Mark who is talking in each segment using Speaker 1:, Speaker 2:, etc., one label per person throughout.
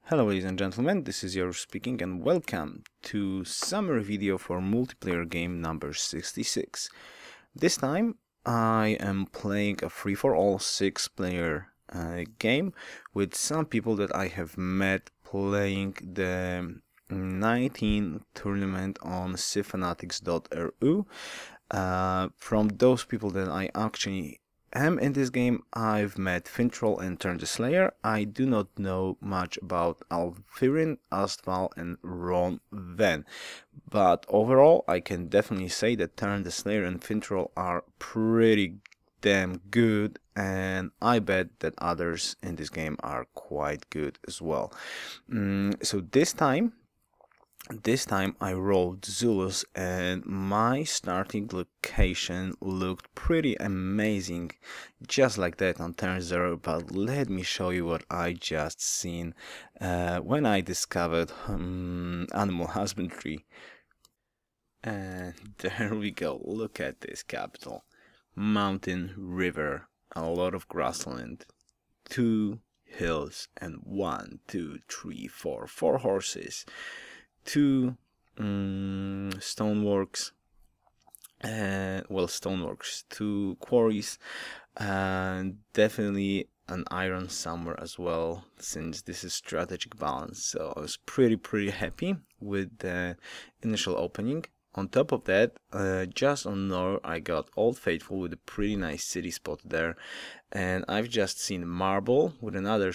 Speaker 1: Hello ladies and gentlemen, this is Yoruus speaking and welcome to summary video for multiplayer game number 66. This time I am playing a free-for-all 6-player game with some people that I have met playing the 19 tournament on cfanatics.ru. From those people that I actually in this game, I've met Fintroll and Turn the Slayer. I do not know much about Alfirin, Astval and Ron Ven. But overall, I can definitely say that Turn the Slayer and Fintroll are pretty damn good, and I bet that others in this game are quite good as well. So this time I rolled Zulus and my starting location looked pretty amazing, just like that on turn 0, but let me show you what I just seen when I discovered animal husbandry. And there we go, look at this capital. Mountain, river, a lot of grassland, 2 hills, and 1, 2, 3, 4 horses. 2 stoneworks, 2 quarries, and definitely an iron somewhere as well, since this is strategic balance. So I was pretty happy with the initial opening. On top of that, just on Nor, I got Old Faithful with a pretty nice city spot there, and I've just seen Marble with another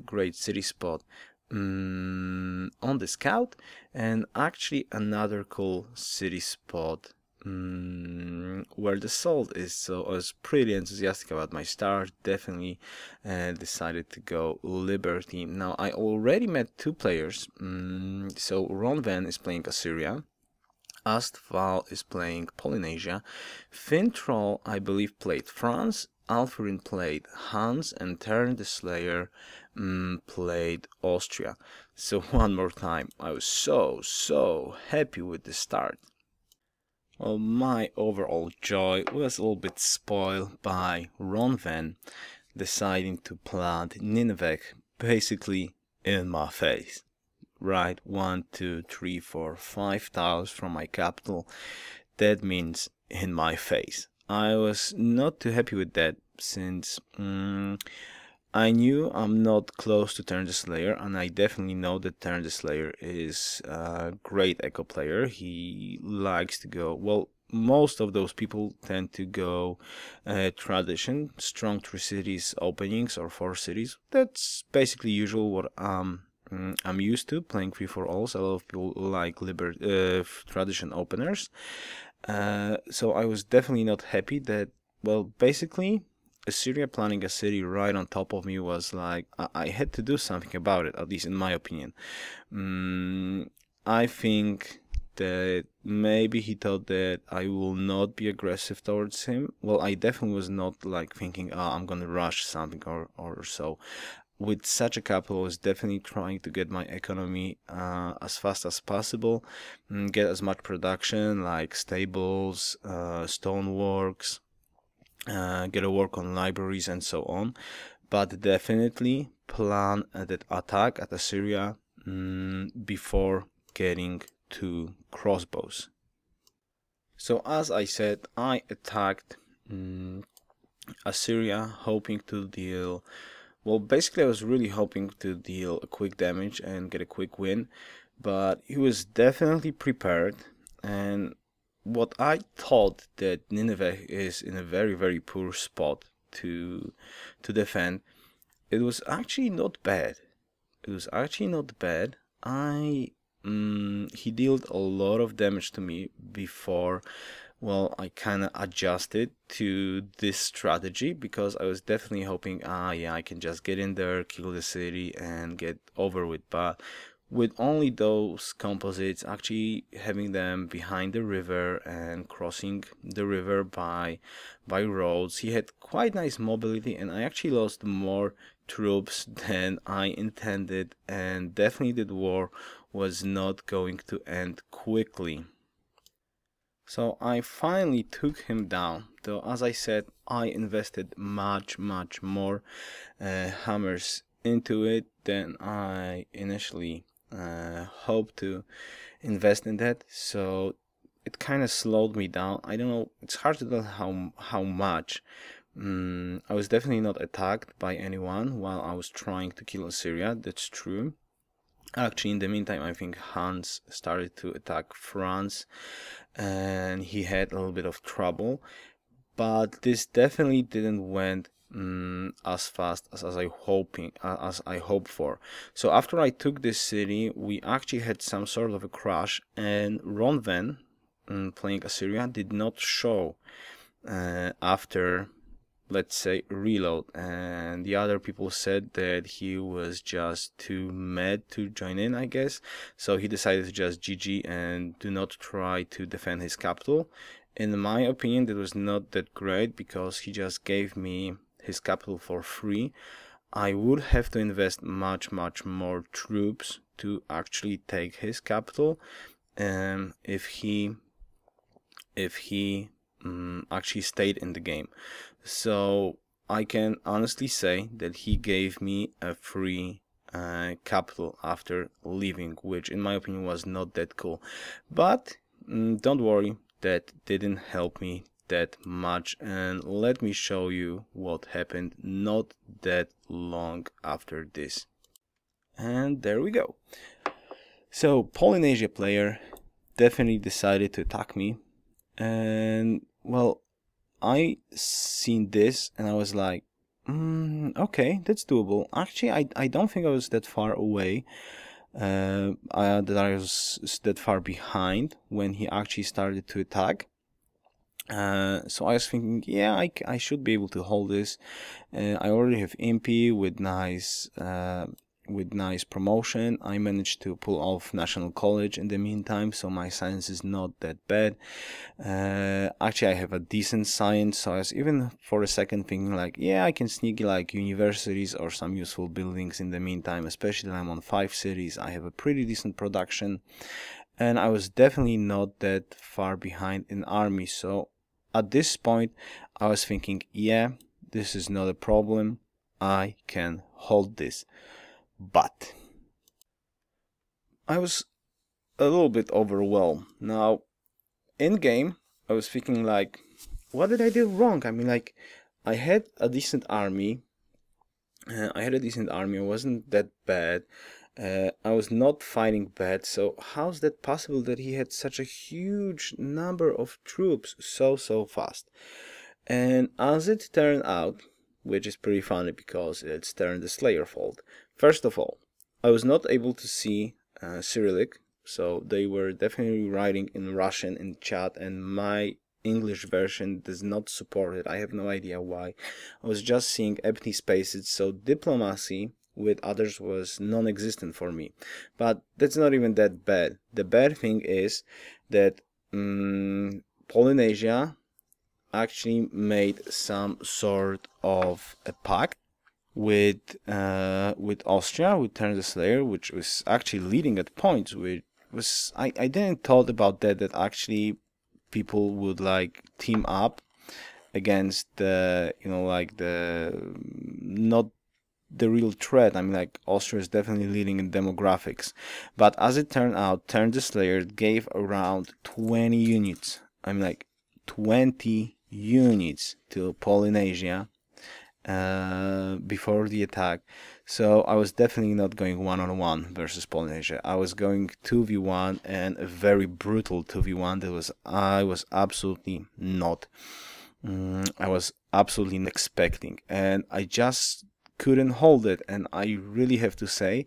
Speaker 1: great city spot on the scout, and actually another cool city spot where the salt is. So I was pretty enthusiastic about my start. Definitely decided to go Liberty. Now I already met 2 players. So Ron Ven is playing Assyria, Astval is playing Polynesia, Fintroll I believe played France, Alfirin played Hans, and Turn the Slayer played Austria. So one more time, I was so happy with the start. Well, my overall joy was a little bit spoiled by Ron Ven deciding to plant Nineveh basically in my face. Right, 1, 2, 3, 4, 5 tiles from my capital. That means in my face. I was not too happy with that, since I knew I'm not close to Turn the Slayer, and I definitely know that Turn the Slayer is a great echo player. He likes to go, well, most of those people tend to go tradition, strong 3 cities openings or 4 cities. That's basically usual what I'm used to playing free-for-alls. A lot of people like tradition openers. So I was definitely not happy that, well, basically Assyria planning a city right on top of me was like, I had to do something about it, at least in my opinion. I think that maybe he thought that I will not be aggressive towards him. Well, I definitely was not like thinking, I'm gonna rush something or so. With such a capital, I was definitely trying to get my economy as fast as possible, get as much production like stables, stoneworks, get a work on libraries and so on, but definitely plan that attack at Assyria before getting to crossbows. So as I said, I attacked Assyria hoping to deal, well, basically I was really hoping to deal a quick damage and get a quick win, but he was definitely prepared. And what I thought that Nineveh is in a very poor spot to defend, it was actually not bad. It was actually not bad. He dealt a lot of damage to me before, well, I kind of adjusted to this strategy, because I was definitely hoping, yeah, I can just get in there, kill the city and get over with. But with only those composites, actually having them behind the river and crossing the river by roads, he had quite nice mobility, and I actually lost more troops than I intended, and definitely the war was not going to end quickly. So I finally took him down, though as I said, I invested much more hammers into it than I initially hoped to invest in that. So it kind of slowed me down. I don't know. It's hard to tell how much. I was definitely not attacked by anyone while I was trying to kill Assyria. That's true. Actually, in the meantime, I think Hans started to attack France, and he had a little bit of trouble. But this definitely didn't went as fast as I hoped for. So after I took this city, we actually had some sort of a crash, and Ronven, playing Assyria, did not show after, let's say, reload, and the other people said that he was just too mad to join in, I guess. So he decided to just GG and do not try to defend his capital. In my opinion, that was not that great because he just gave me his capital for free. I would have to invest much more troops to actually take his capital, if he actually stayed in the game. So I can honestly say that he gave me a free capital after leaving, which in my opinion was not that cool. But don't worry, that didn't help me that much, and let me show you what happened not that long after this. And there we go. So Polynesia player definitely decided to attack me, and well, I seen this and I was like, okay, that's doable. Actually, I don't think I was that far away, that I was that far behind when he actually started to attack. So I was thinking, yeah, I should be able to hold this. I already have MP with nice promotion. I managed to pull off National College in the meantime, so my science is not that bad. Actually, I have a decent science, so I was even for a second thinking like, yeah, I can sneak like universities or some useful buildings in the meantime, especially that I'm on 5 cities. I have a pretty decent production, and I was definitely not that far behind in army. So at this point, I was thinking, yeah, this is not a problem. I can hold this. But I was a little bit overwhelmed. Now, in game, I was thinking like, what did I do wrong? I mean, like, I had a decent army. I wasn't that bad. I was not fighting bad. So how's that possible that he had such a huge number of troops so fast? And as it turned out, which is pretty funny because it's turned the Slayer fault. First of all, I was not able to see Cyrillic, so they were definitely writing in Russian in chat, and my English version does not support it. I have no idea why. I was just seeing empty spaces, so diplomacy with others was non-existent for me. But that's not even that bad. The bad thing is that Polynesia actually made some sort of a pact with Austria, with Terence the Slayer, which was actually leading at points. Which was I didn't thought about that actually people would like team up against the like the not the real threat. I mean, like, Austria is definitely leading in demographics, but as it turned out, Terence the Slayer gave around 20 units. I mean, like 20 units to Polynesia before the attack. So I was definitely not going 1-on-1 versus Polynesia. I was going 2v1, and a very brutal 2v1 that I was absolutely not expecting, and I just couldn't hold it. And I really have to say,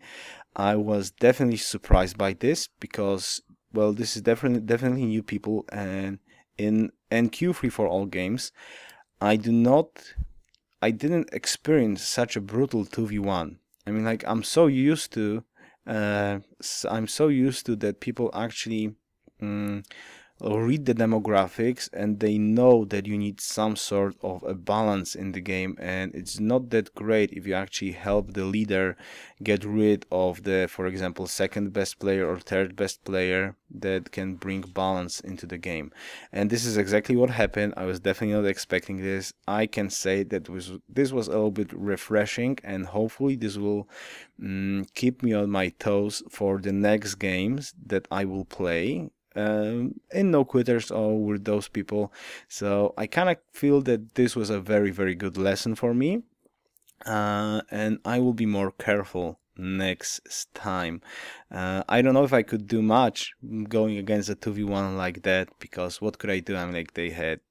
Speaker 1: I was definitely surprised by this because, well, this is definitely new people, and in NQ for all games, I didn't experience such a brutal 2v1. I mean, like, I'm so used to that people actually read the demographics, and they know that you need some sort of a balance in the game, and it's not that great if you actually help the leader get rid of the, for example, second best player or third best player that can bring balance into the game. And this is exactly what happened. I was definitely not expecting this. I can say that this was a little bit refreshing, and hopefully this will keep me on my toes for the next games that I will play in No Quitters or with those people. So I kind of feel that this was a very, very good lesson for me, and I will be more careful next time. I don't know if I could do much going against a 2v1 like that, because what could I do? I'm like, they had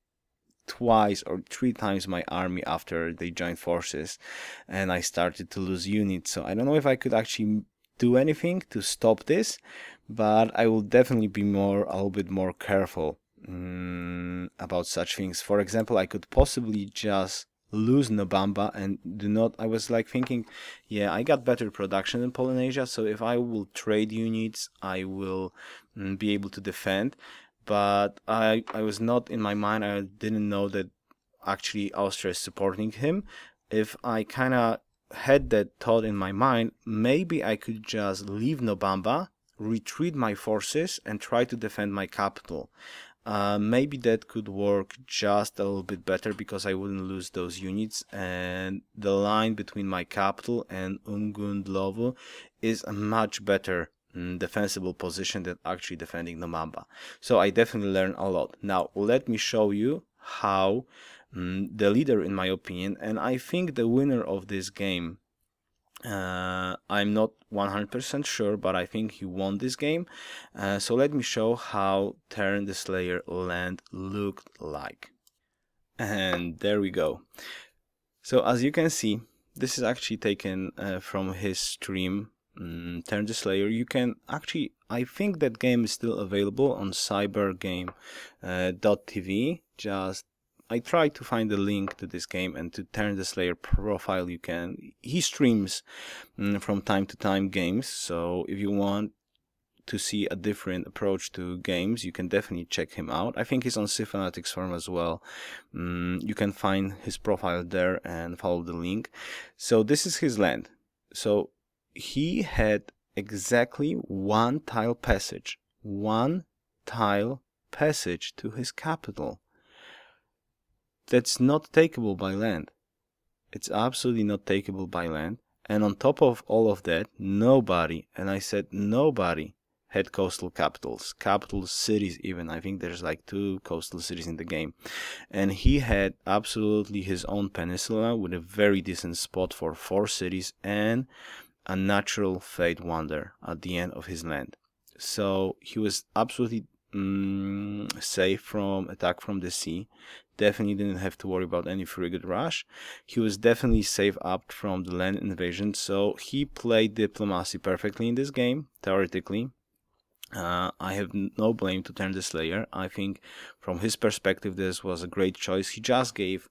Speaker 1: twice or three times my army after they joined forces, and I started to lose units. So I don't know if I could actually do anything to stop this, but I will definitely be a little bit more careful about such things. For example, I could possibly just lose Nobamba and do not. I was like thinking, yeah, I got better production in Polynesia, so if I will trade units, I will be able to defend. But I was not, in my mind, I didn't know that actually Austria is supporting him. If I kind of had that thought in my mind, maybe I could just leave Nobamba, retreat my forces, and try to defend my capital. Maybe that could work just a little bit better, because I wouldn't lose those units, and the line between my capital and Ungundlovo is a much better defensible position than actually defending Nobamba. So I definitely learned a lot. Now let me show you how the leader, in my opinion, and I think the winner of this game, I'm not 100% sure, but I think he won this game. So let me show how Terran the Slayer land looked like. And there we go. So as you can see, this is actually taken from his stream, Terran the Slayer. You can actually, I think that game is still available on cybergame.tv. Just I tried to find the link to this game, and to Terran the Slayer profile, he streams from time to time games, so if you want to see a different approach to games, you can definitely check him out. I think he's on Fanatics forum as well. You can find his profile there and follow the link. So this is his land. So he had exactly one tile passage to his capital. That's not takeable by land. It's absolutely not takeable by land. And on top of all of that, nobody, and I said nobody, had coastal capitals, capital cities even. I think there's like 2 coastal cities in the game. And he had absolutely his own peninsula with a very decent spot for 4 cities and a natural fate wonder at the end of his land. So he was absolutely safe from attack from the sea. Definitely didn't have to worry about any frigate rush. He was definitely safe up from the land invasion, so he played diplomacy perfectly in this game, theoretically. I have no blame to Terran the Slayer. I think from his perspective this was a great choice. He just gave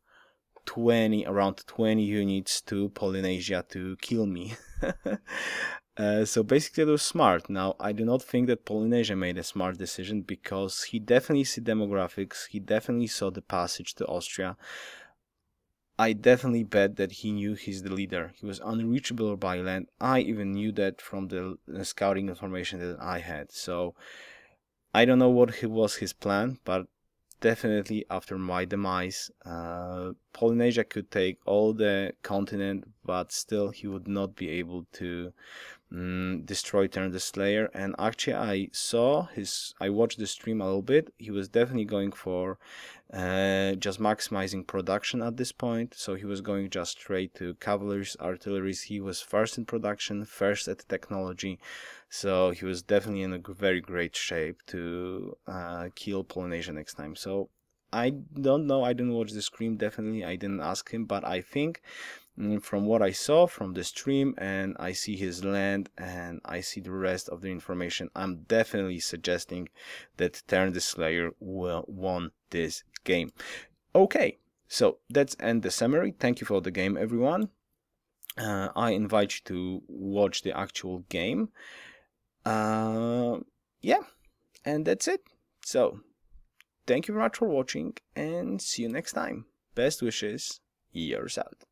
Speaker 1: around 20 units to Polynesia to kill me. So basically it was smart. Now I do not think that Polynesia made a smart decision, because he definitely see demographics, he definitely saw the passage to Austria. I definitely bet that he knew he's the leader. He was unreachable by land. I even knew that from the scouting information that I had. So I don't know what was his plan, but definitely after my demise, Polynesia could take all the continent, but still he would not be able to destroy Terran the Slayer. And actually I watched the stream a little bit. He was definitely going for just maximizing production at this point. So he was going just straight to cavalries, artilleries. He was first in production, first at technology. So he was definitely in a very great shape to kill Polynesia next time. So I don't know, I didn't watch the stream, definitely I didn't ask him, but I think from what I saw from the stream, and I see his land and I see the rest of the information, I'm definitely suggesting that Terran the Slayer won this game. Okay, so that's end the summary. Thank you for the game, everyone. I invite you to watch the actual game. Yeah, and that's it. So thank you very much for watching, and see you next time. Best wishes, Yoruus out.